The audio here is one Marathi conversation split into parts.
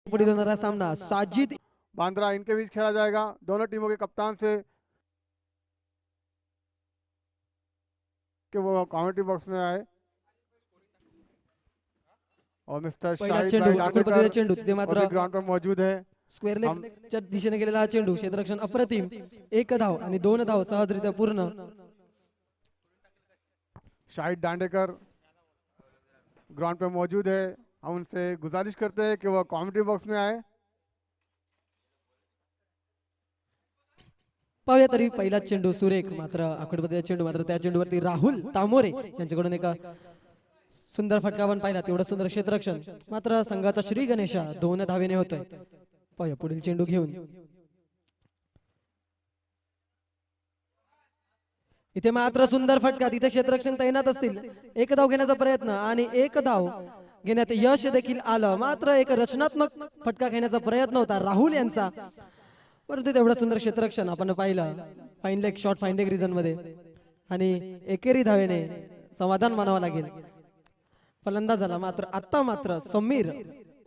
पुढील होणारा सामना साजिद बांद्रा इनके बीच खेला जाएगा। दोनों टीमों के कप्तान से कि वो कमेंट्री बॉक्स में आए। और मिस्टर पहिला शाहिद चेंडू भाई आकडपतीचा डांडेकर चेंडू तिथे मात्र ग्राउंड पर मौजूद है। स्क्वेअर लेगच्या दिशेने गेलेला हा चेंडू क्षेत्ररक्षण अप्रतिम, एक धाव आणि 2 धाव सहजरित्या पूर्ण। शाहिद डांडेकर ग्राउंड पे मौजूद है। हम उनसे गुजारिश करते हैं कि वो कमेंट्री बॉक्स में आए। पाहूया तरी पहिला चेंडू सुरेख, मात्र आकडपतीचा चेंडू मात्र त्या चेंडूवरती राहुल तामोरे यांच्याकडून एका सुंदर फटका पण पाहिला, तेवढं सुंदर क्षेत्ररक्षण मात्र संघाचा श्री गणेशा 2 धावेने होतोय। पाहूया पुढील चेंडू घेऊन इथे मात्र सुंदर फटका, तिथे क्षेत्ररक्षण तैनात असतील, एक धाव घेण्याचा प्रयत्न आणि एक धाव घेण्यात यश देखील आलं, मात्र एक रचनात्मक फटका घेण्याचा प्रयत्न होता राहुल यांचा, परंतु तेवढं सुंदर क्षेत्ररक्षण आपण पाहिलं fine leg shot, fine leg region मध्ये आणि एकेरी धावेने समाधान मानावं लागेल फलंदाजाला। मात्र आता मात्र समीर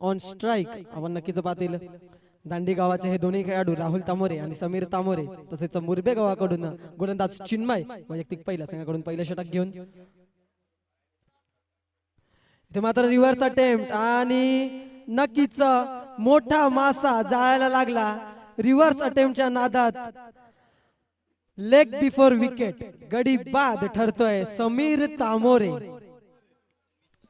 ऑन स्ट्राईक आपण नक्कीच पाहतील। दांडी गावाचे हे दोन्ही खेळाडू राहुल तामोरे आणि समीर तामोरे, तसेच मुरबे गावाकडून गोलंदाज चिन्मय वैयक्तिक पहिल्या संघाकडून पहिलं षटक घेऊन इथे मात्र रिव्हर्स अटेम्प्ट आणि नक्कीच मोठा मासा जाळायला लागला रिव्हर्स अटेम्प्टच्या नादात। लेग बिफोर विकेट गडी बाद ठरतोय समीर तामोरे।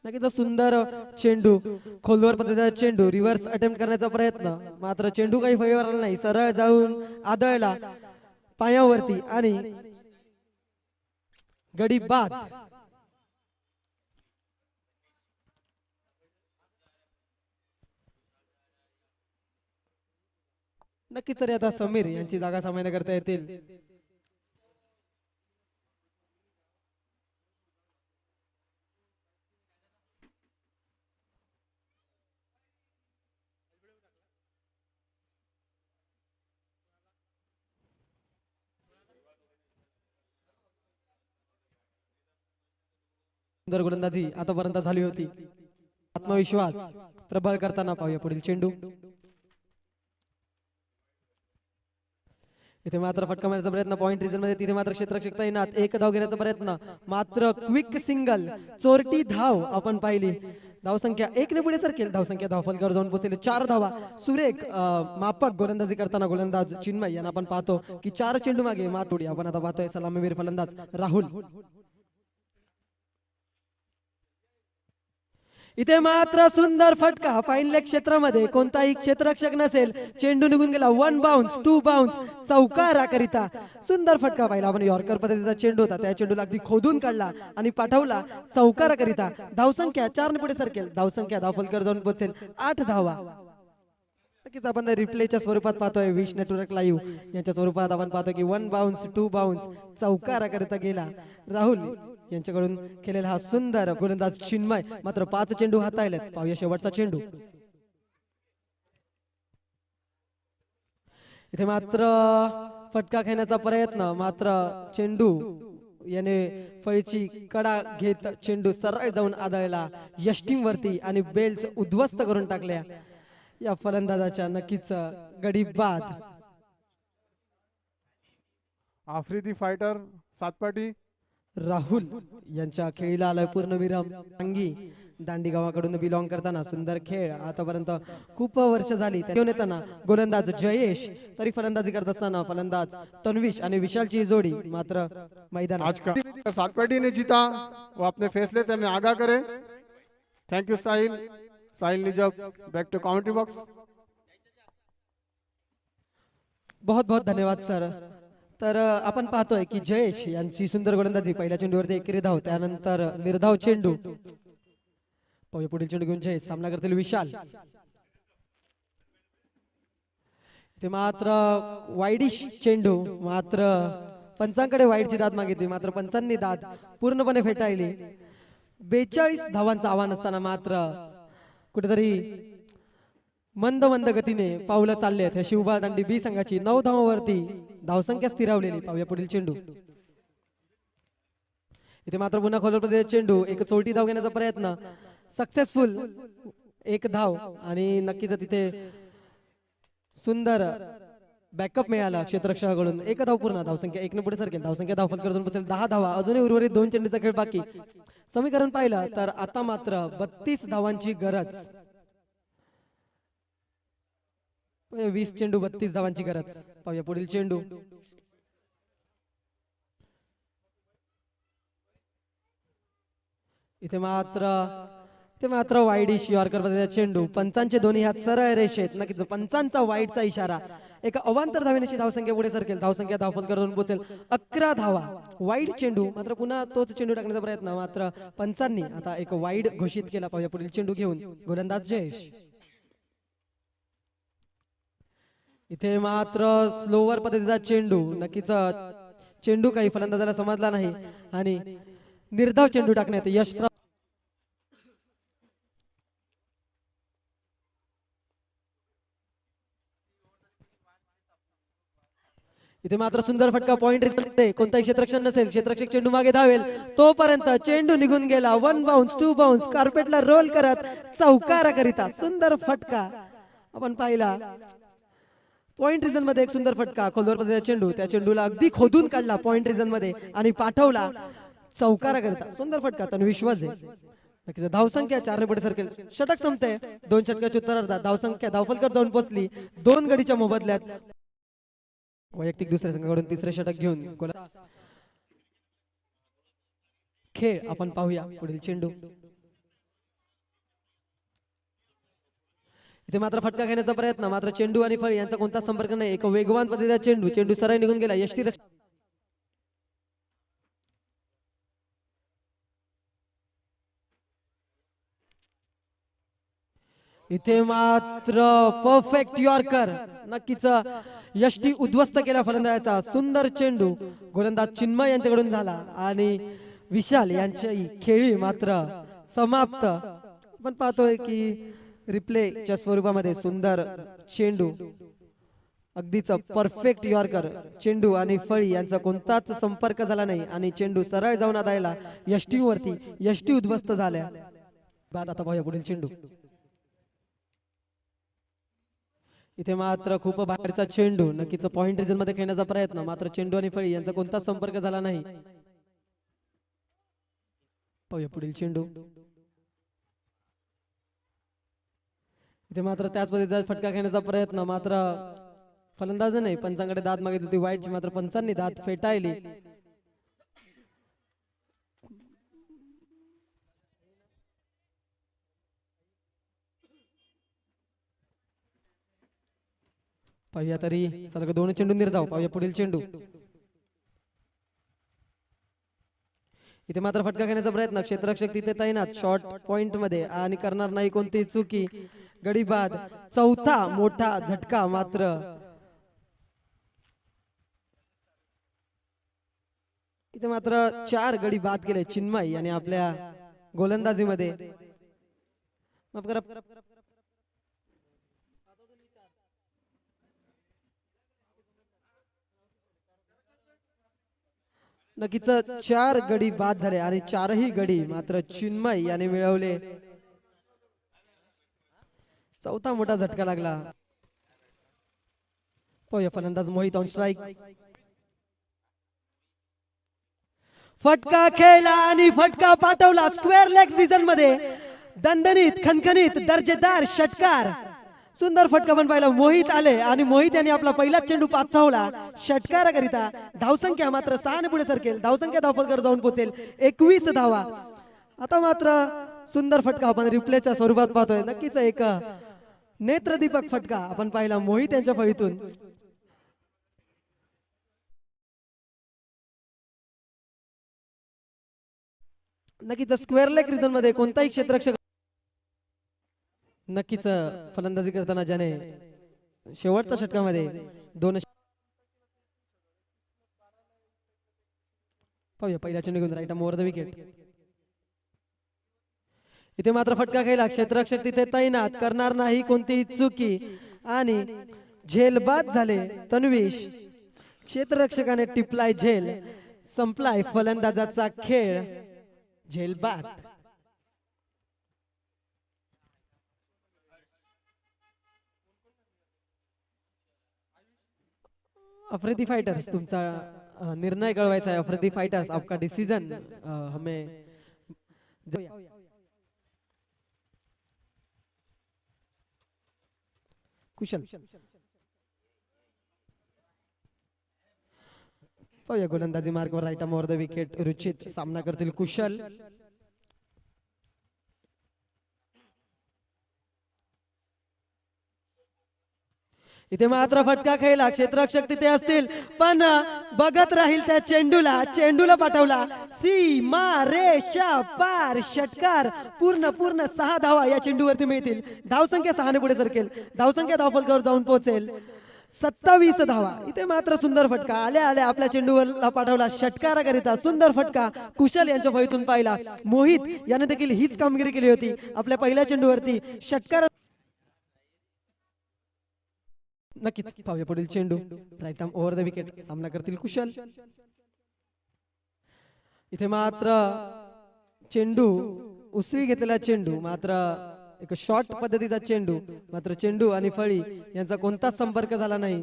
नक्कीच सुंदर चेंडू, खोलवर पद्धतीचा चेंडू, रिव्हर्स अटेम्प्ट करण्याचा प्रयत्न, मात्र चेंडू काही फळीवर आला नाही, सरळ जाऊन आदळला पायावरती आणि गडी बाद। नक्कीच तरी आता समीर यांची जागा सामान्य करता येतील। सुंदर गोलंदाजी आतापर्यंत झाली होती, आत्मविश्वास प्रबळ करताना पाहूया पुढील चेंडू। इथे मात्र फटका मारण्याचा प्रयत्न पॉइंट रिजन मध्ये, तिथे मात्र क्षेत्ररक्षक तैनात, एक धाव घेण्याचा प्रयत्न, मात्र क्विक सिंगल चोरटी धाव आपण पाहिली। धावसंख्या 1 ने पुढे सरकेल, धावसंख्या धावफलकावर जाऊन पोहोचेल 4 धावा। सुरेख मापक गोलंदाजी करताना गोलंदाज चिन्मय यांना आपण पाहतो की 4 चेंडू मागे मातोडी आपण आता पाहतोय सलामीवीर फलंदाज राहुल। इथे मात्र सुंदर फटका, फाईन लेग क्षेत्रामध्ये कोणताही क्षेत्ररक्षक नसेल, चेंडू निघून गेला, 1 बाउन्स 2 बाउन्स चौकारा करिता सुंदर फटका पाहिला आपण। यॉर्कर पद्धतीचा चेंडू होता, त्या चेंडूला अगदी खोदून काढला आणि पाठवला चौकारा करिता। धावसंख्या 4 ने पुढे सरकेल, धावसंख्या धावफलकावर जाऊन पोहोचेल 8 धावा। नक्कीच आपण रिप्लेच्या स्वरूपात पाहतोय, विश नेटवर्क लाईव्ह यांच्या स्वरूपात आपण पाहतोय की 1 बाउन्स 2 बाउन्स चौकारा करता गेला राहुल यांच्याकडून केलेला हा सुंदर गोलंदाज चिन्मय मात्र 5 चेंडू हाताळलेत। पाहूया शेवटचा चेंडू। इथे मात्र फटका खेळण्याचा प्रयत्न, मात्र चेंडू याने फळीची कडा घेत चेंडू सरळ जाऊन आदळला यष्टीम वरती आणि बेल्स उद्ध्वस्त करून टाकल्या या फलंदाजाच्या। नक्कीच गडी बाद। आफ्रिदी फायटर सातपाटी राहुल यांच्या खेळीला आलाय पूर्णविराम। अंगी दांडी गावाकडून बिलॉंग करताना सुंदर खेळ आतापर्यंत खूप वर्ष झाली घेऊन येताना गोलंदाज जयेश, तरी फलंदाजी करत असताना फलंदाज तन्विश आणि विशालची जोडी मात्र मैदान। आज का सातपाटी ने जीता, वो अपने फैसले से हमें आगाह करे। Thank you Sahil. साहिल निजब बैक टू कमेंट्री बॉक्स। बहुत बहुत धन्यवाद सर। तर आपण पाहतोय की जयेश यांची सुंदर गोलंदाजी, पहिल्या चेंडूवरती एकेरी धाव, त्यानंतर निर्धाव चेंडू। पाहूया पुढील चेंडू घेऊन जयेश सामना करतील विशाल। ते मात्र वाईडिश चेंडू, मात्र पंचांकडे वाईडची दाद मागितली, मात्र पंचांनी दाद पूर्णपणे फेटाळली। 42 धावांचं आव्हान असताना मात्र कुठेतरी मंद मंद गतीने पावलं चालले आहेत शिवबा दांडी बी संघाची। 9 धावांवरती धावसंख्या स्थिरावलेली। पाहूया पुढील चेंडू। इथे मात्र पुन्हा खोलवर पद्धतीचा चेंडू, एक चोलटी धाव घेण्याचा प्रयत्न सक्सेसफुल एक धाव आणि नक्कीच तिथे सुंदर बॅकअप मिळाला क्षेत्ररक्षकाकडून. एक धाव पूर्ण, धावसंख्या 1 ने पुढे सरकेल. धावसंख्या धावफलकातून बसेल 10 धावा. अजूनही उर्वरित 2 चेंडूचा खेळ बाकी. समीकरण पाहिलं तर आता मात्र 32 धावांची गरज. 20 चेंडू 32 धावांची गरज. पाहूया पुढील चेंडू. इथे मात्र वाईडिश यॉर्कर पद्धतीचा चेंडू. पंचांचे दोन्ही हात सरळ रेषेत. नक्कीच पंचांचा वाईडचा इशारा. एका अवांतर धावेनेशी धावसंख्या पुढे सरकेल. धावसंख्या धावफलकातून पोहोचेल 11 धावा. वाईड चेंडू मात्र पुन्हा तोच चेंडू टाकण्याचा प्रयत्न. मात्र पंचांनी आता एक वाईड घोषित केला. पाहूया पुढील चेंडू घेऊन गोलंदाज जयेश. इथे मात्र स्लोवर पद्धतीचा चेंडू. नक्कीच चेंडू काही फलंदाजाला समजला नाही आणि निर्धाव चेंडू टाकण्यात यश. इथे मात्र सुंदर फटका. पॉइंट कोणताही क्षेत्ररक्षण नसेल. क्षेत्ररक्षक चेंडू मागे धावेल तोपर्यंत चेंडू निघून गेला. 1 बाउन्स 2 बाउन्स कार्पेटला रोल करत चौकारा करिता सुंदर फटका आपण पाहिला. पॉइंट रिजन मध्ये एक सुंदर फटका. खोलवर पद्धतीचा चेंडू. त्या चेंडूला अगदी खोदून काढला पॉइंट रिजन मध्ये आणि पाठवला चौकारा करिता. सुंदर फटका. तन्विश्वास आहे. नक्कीच धावसंख्या 4 ने पुढे सरकेल. षटक संपते. 2 षटकाच्या उत्तरार्धात धावसंख्या धावफलकर जाऊन पोहोचली 2 गडीच्या मोबदल्यात. वैयक्तिक दुसऱ्या संघाकडून तिसरे षटक घेऊन खेळ आपण पाहूया. पुढील चेंडू. इथे मात्र फटका घेण्याचा प्रयत्न. मात्र चेंडू आणि फळी यांचा कोणता संपर्क नाही. एक वेगवान पद्धतीचा चेंडू. चेंडू सरळ निघून गेला. यष्टी इथे मात्र परफेक्ट यॉर्कर. नक्कीच यष्टी उद्ध्वस्त केला फलंदाजाचा. सुंदर चेंडू गोलंदाज चिन्मय यांच्याकडून झाला आणि विशाल यांची खेळी मात्र समाप्त. आपण पाहतोय की रिप्लेच्या स्वरूपामध्ये सुंदर चेंडू. अगदीच परफेक्ट यॉर्कर. चेंडू आणि फळी यांचा कोणताच संपर्क झाला नाही आणि चेंडू सरळ जाऊन आदळला यष्टीवरती. यष्टी उद्ध्वस्त झाल्या. बाद आता पाहूया पुढील चेंडू. इथे मात्र खूप बाहेरचा चेंडू. नक्कीच पॉइंट रिजन मध्ये खेळण्याचा प्रयत्न. मात्र चेंडू आणि फळी यांचा कोणताच संपर्क झाला नाही. पाहूया पुढील चेंडू. इथे मात्र त्याच पद्धतीचा फटका खेळण्याचा प्रयत्न. मात्र फलंदाज नाही पंचांकडे दाद मागितली होती वाईटची. मात्र पंचांनी दाद फेटाळली. पाहूया तरी सलग 2 चेंडू निर्धाव. पाहूया पुढील चेंडू. इथे मात्र फटका घेण्याचा प्रयत्न. क्षेत्ररक्षक तिथे तैनात शॉर्ट पॉइंट मध्ये आणि करणार नाही कोणतीही चुकी. गडी बाद. चौथा मोठा झटका. मात्र इथे मात्र 4 गडी बाद केले चिन्मय याने आपल्या गोलंदाजीमध्ये. माफ करा. नक्कीच 4 गडी बाद झाले आणि 4ही गडी मात्र चिन्मय याने मिळवले. चौथा मोठा झटका लागला. पाहूया फलंदाज मोहित ऑन स्ट्राइक. फटका खेळला आणि फटका पाठवला स्क्वेअर लेग विजन मध्ये. दणदणीत खणखणीत दर्जेदार षटकार. सुंदर फटका पण पाहिला. मोहित आले आणि मोहित यांनी आपला पहिला चेंडू पाठवला षटकाराकरिता. धावसंख्या मात्र 6 ने पुढे सरकेल. धावसंख्या धावफलकर जाऊन पोहोचेल 21 धावा. आता मात्र सुंदर फटका आपण रिप्लेच्या स्वरूपात पाहतोय. नक्कीच एक नेत्रदीपक फटका आपण पाहिला मोहित यांच्या फळीतून. नक्कीच स्क्वेअर लेग रिजन मध्ये कोणताही क्षेत्ररक्षक. नक्कीच फलंदाजी करताना ज्याने शेवटच्या षटकामध्ये 2. पाहूया पहिल्या चेंडू घेऊन राईट ओव्हर द विकेट. इथे मात्र फटका खेळला. क्षेत्ररक्षक तिथे तैनात करणार नाही कोणतीही चुकी आणि झेलबाद झाले तन्वीश. क्षेत्ररक्षकाने टिपलाय झेल. संपलाय फलंदाजाचा खेळ. झेलबाद. अफरीदी फाइटर्स, तुमचा निर्णय कळवायचा है। अफरीदी फाइटर्स, आपका डिसीजन हमें कुशल पाहूया गोलंदाजी मार्कवर right arm over the wicket Ruchit सामना करतील कुशल। इथे मात्र फटका खेळला, क्षेत्ररक्षक तिथे असतील पण बघत राहील त्या चेंडूला पाठवला सीमा रेषा पार, षटकार पूर्ण 6 धावा या चेंडूवरती मिळतील। धावसंख्या 6 ने पुढे सरकेल, धावसंख्या धावफलकावर जाऊन पोहोचेल 27 धावा। इथे मात्र सुंदर फटका आल्या आपल्या चेंडूवरला पाठवला षटकाराकरिता, सुंदर फटका कुशल यांच्या फळीतून पाहिला। मोहित याने देखील हीच कामगिरी केली होती, आपल्या पहिल्या चेंडूवरती षटकार। नक्कीच पाहूया पुढील चेंडू, right arm over the wicket सामना करतील कुशल। इथे मात्र चेंडू उसळी घेतलेला चेंडू, मात्र एक शॉर्ट पद्धतीचा चेंडू, मात्र चेंडू आणि फळी यांचा कोणताच संपर्क झाला नाही।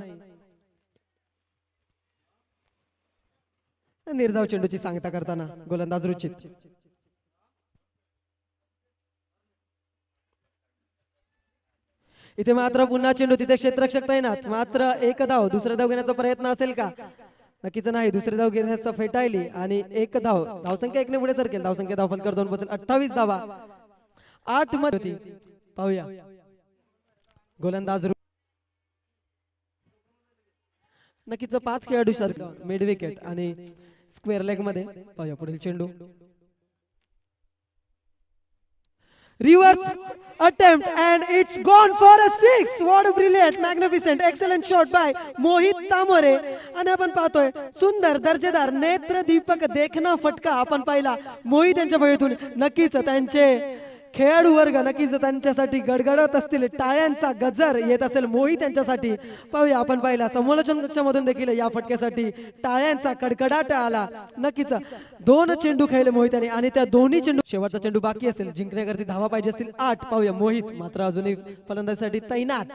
निर्धाव चेंडूची सांगता करताना गोलंदाज रुचित। इथे मात्र पुन्हा चेंडू, तिथे क्षेत्ररक्षक तैनात, मात्र एक धाव, दुसरा धाव घेण्याचा प्रयत्न असेल का? नक्कीच नाही, दुसरी धाव घेण्याचा फेटाळली आणि एक धाव, धावसंख्या 1 ने पुढे सरकेल, धावसंख्या धावफलकावर जाऊन पोहोचेल 28 धावा। 8 मध्ये होती, पाहूया गोलंदाज नक्कीच 5 खेळाडू सरकले मिड विकेट आणि स्क्वेअर लेग मध्ये। पाहूया पुढील चेंडू, reverse attempt and it's gone for a 6. What a brilliant, magnificent, excellent shot by Mohit तामोरे। आणि आपण पाहतोय सुंदर दर्जेदार नेत्र दीपक देखना फटका आपण पाहिला मोहित यांच्या फळीतून। नक्कीच त्यांचे खेळाडू वर्ग नक्कीच त्यांच्यासाठी गडगडत असतील, टाळ्यांचा गजर येत असेल मोहित यांच्यासाठी। पाहूया आपण पाहिला समालोचन कक्षामधून देखील या फटक्यासाठी टाळ्यांचा कडकडाट आला। नक्कीच 2 चेंडू खेळले मोहित यांनी आणि त्या दोन्ही चेंडू, शेवटचा चेंडू बाकी असेल, जिंकण्याकरता धावा पाहिजे असतील 8। पाहूया मोहित मात्र अजूनही फलंदाजीसाठी तैनात।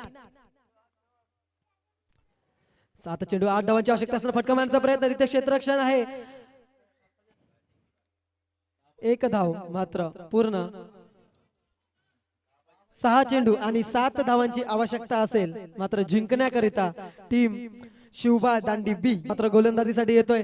7 चेंडू 8 धावांची आवश्यकता असताना फटका मारण्याचा प्रयत्न, तिथे क्षेत्ररक्षण आहे, 1 धाव मात्र पूर्ण। 6 चेंडू आणि 7 धावांची आवश्यकता असेल, मात्र जिंकण्याकरिता टीम शिवबा दांडी बी मात्र गोलंदाजीसाठी येतोय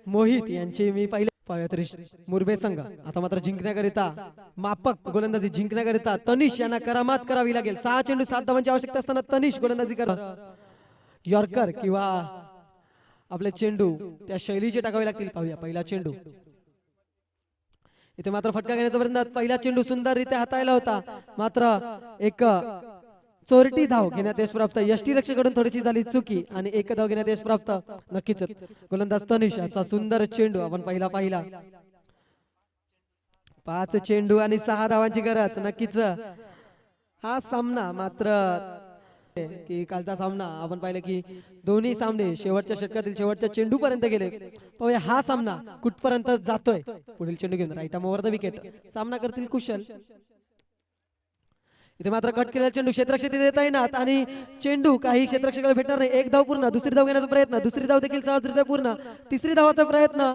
मोहित यांची। मी पाहिले मुरबे संघ आता मात्र जिंकण्याकरिता मापक गोलंदाजी जिंकण्याकरिता तनिष यांना करामात करावी लागेल। 6 चेंडू 7 धावांची आवश्यकता असताना तनिष गोलंदाजी करणार, यॉर्कर किंवा आपले चेंडू त्या शैलीचे टाकावे लागतील। पाहूया पहिला चेंडू, इथे मात्र फटका घेण्याचा प्रयत्न, पहिला चेंडू सुंदररित्या हाताळला होता, मात्र एक चोरटी धाव घेण्यात यश प्राप्त, यष्टीरक्षकाकडून थोडीशी झाली चुकी आणि 1 धाव घेण्यात यश प्राप्त। नक्कीच गोलंदाज तनिष याचा सुंदर चेंडू आपण पाहिला 5 चेंडू आणि 6 धावांची गरज। नक्कीच हा सामना मात्र की कालचा सामना आपण पाहिलं की दोन्ही सामने शेवटच्या षटकातील शेवटच्या चेंडू पर्यंत गेले। पाहूया हा सामना कुठपर्यंत जातोय। पुढील चेंडू घेऊन right arm over the wicket सामना करतील कुशल। इथे मात्र कट केलेला चेंडू, क्षेत्ररक्षक तिथे तैनात आणि चेंडू काही क्षेत्ररक्षकाला भेटणार नाही। 1 धाव पूर्ण, दुसरी धाव घेण्याचा प्रयत्न, दुसरी धाव देखील सहजरित्या पूर्ण, तिसरी धावाचा प्रयत्न,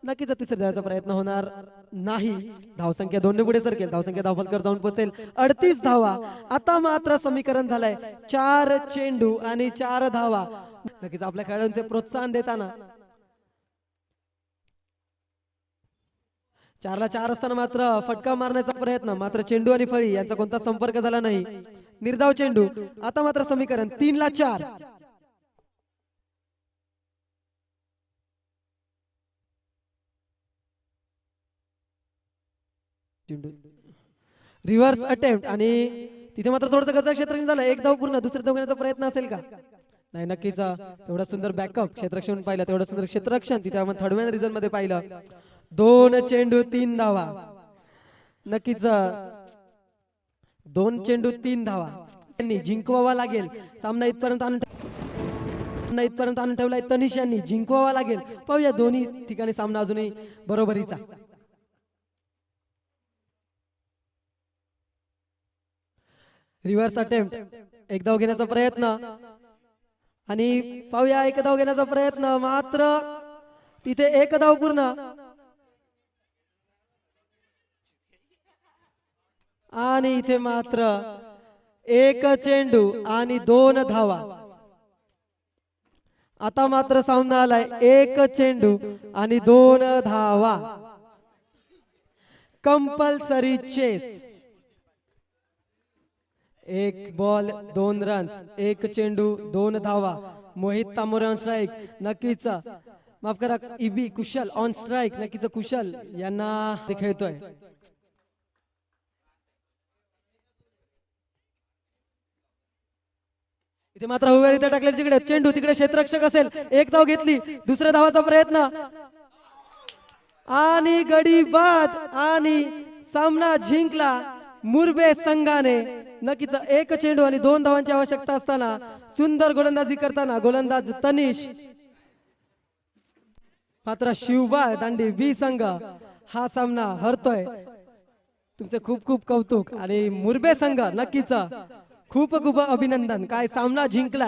नक्कीच तिसरी धावाचा प्रयत्न होणार नाही। धावसंख्या 2 ने पुढे सरकेल, धावसंख्या धावफलकावर जाऊन पोहोचेल 38 धावा। आता मात्र समीकरण झालंय 4 चेंडू आणि 4 धावा। नक्कीच आपल्या खेळाडूंचे प्रोत्साहन देताना 4 ला 4 असताना मात्र फटका मारण्याचा प्रयत्न, मात्र चेंडू आणि फळी यांचा कोणता संपर्क झाला नाही। निर्धाव चेंडू, आता मात्र समीकरण 3 ला 4। रिव्हर्स अटेम्प्ट आणि तिथे मात्र थोडंसं गजर क्षेत्ररक्षण झालं। 1 धाव पूर्ण, दुसरी धाव घेण्याचा प्रयत्न असेल का? नाही, नक्कीच तेवढा सुंदर बॅकअप क्षेत्ररक्षण पाहिलं, तेवढं सुंदर क्षेत्ररक्षण तिथे आपण थर्ड मॅन रिझन मध्ये पाहिलं। 2 चेंडू 3 धावा, नक्कीच 2 चेंडू 3 धावा त्यांनी जिंकवावा लागेल। सामना इथपर्यंत आणून ठेवलाय तनिष यांनी, जिंकवावा लागेल। पाहूया दोन्ही ठिकाणी सामना अजूनही बरोबरीचा। रिव्हर्स अटेम्प्ट, 1 धाव घेण्याचा प्रयत्न आणि पाहूया एक धाव घेण्याचा प्रयत्न, मात्र तिथे एक धाव पूर्ण. आणि इथे मात्र एक चेंडू आणि 2 धावा. आता मात्र सामना आलाय एक चेंडू आणि 2 धावा. Compulsory chess. 1 बॉल 2 रन्स, 1 चेंडू 2 धावा. मोहित तांबोरे ऑन स्ट्राईक, नक्कीच माफ करा इबी कुशल ऑन स्ट्राईक, नक्कीच कुशल यांना ते खेळतोय. इथे मात्र हुवेर इथे टाकले तिकडे चेंडू, तिकडे क्षेत्ररक्षक असेल. एक धाव घेतली, दुसऱ्या धावाचा प्रयत्न आणि गडी बाद आणि सामना जिंकला मुरबे संघाने. नक्कीच एक चेंडू आणि 2 धावांची आवश्यकता असताना सुंदर गोलंदाजी करताना गोलंदाज तनिष, मात्र शिवबाळ दांडी बी संघ हा सामना हरतोय. तुमचे खूप खूप कौतुक आणि मुरबे संघ नक्कीच खूप खूप अभिनंदन. काय सामना जिंकलाय.